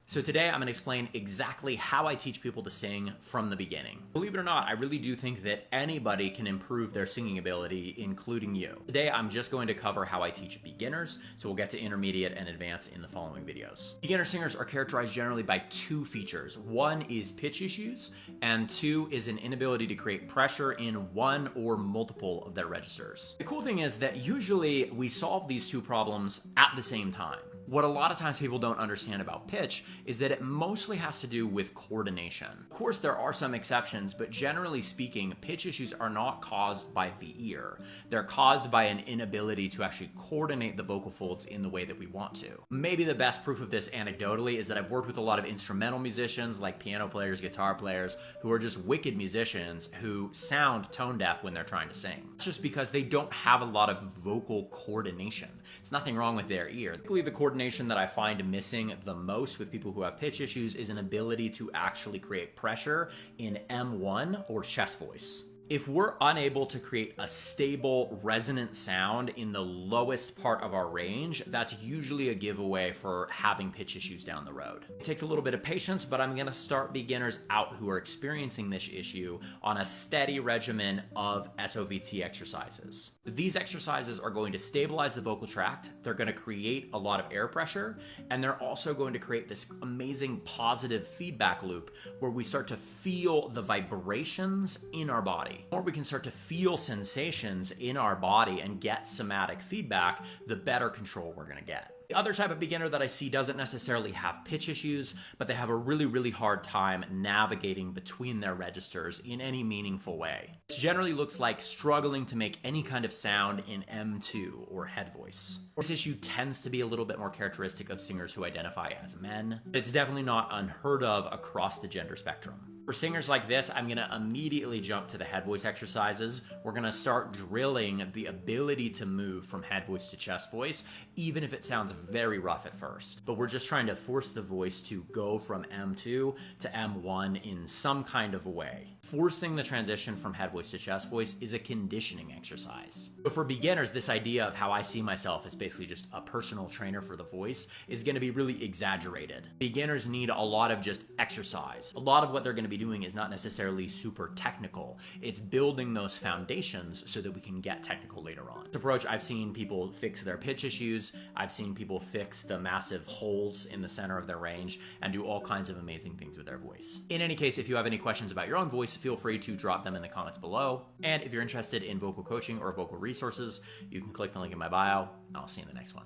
So today I'm going to explain exactly how I teach people to sing from the beginning. Believe it or not, I really do think that anybody can improve their singing ability, including you. Today I'm just going to cover how I teach beginners, so we'll get to intermediate and advanced in the following videos. Beginner singers are characterized generally by two features. One is pitch issues, and two is an inability to create pressure in one or multiple of their registers. The cool thing is that usually we solve these two problems at the same time. What a lot of times people don't understand about pitch is that it mostly has to do with coordination. Of course, there are some exceptions, but generally speaking, pitch issues are not caused by the ear. They're caused by an inability to actually coordinate the vocal folds in the way that we want to. Maybe the best proof of this anecdotally is that I've worked with a lot of instrumental musicians like piano players, guitar players, who are just wicked musicians who sound tone deaf when they're trying to sing. It's just because they don't have a lot of vocal coordination. It's nothing wrong with their ear. Typically, the coordination that I find missing the most with people who have pitch issues is an ability to actually create pressure in M1 or chest voice. If we're unable to create a stable, resonant sound in the lowest part of our range, that's usually a giveaway for having pitch issues down the road. It takes a little bit of patience, but I'm gonna start beginners out who are experiencing this issue on a steady regimen of SOVT exercises. These exercises are going to stabilize the vocal tract, they're gonna create a lot of air pressure, and they're also going to create this amazing positive feedback loop where we start to feel the vibrations in our body. The more we can start to feel sensations in our body and get somatic feedback, the better control we're gonna get. The other type of beginner that I see doesn't necessarily have pitch issues, but they have a really hard time navigating between their registers in any meaningful way. This generally looks like struggling to make any kind of sound in M2 or head voice. This issue tends to be a little bit more characteristic of singers who identify as men. It's definitely not unheard of across the gender spectrum. For singers like this, I'm gonna immediately jump to the head voice exercises. We're gonna start drilling the ability to move from head voice to chest voice, even if it sounds very rough at first. But we're just trying to force the voice to go from M2 to M1 in some kind of way. Forcing the transition from head voice to chest voice is a conditioning exercise. But for beginners, this idea of how I see myself as basically just a personal trainer for the voice is gonna be really exaggerated. Beginners need a lot of just exercise. A lot of what they're gonna be doing is not necessarily super technical. It's building those foundations so that we can get technical later on. This approach, I've seen people fix their pitch issues. I've seen people fix the massive holes in the center of their range and do all kinds of amazing things with their voice. In any case, if you have any questions about your own voice, feel free to drop them in the comments below. And if you're interested in vocal coaching or vocal resources, you can click the link in my bio. I'll see you in the next one.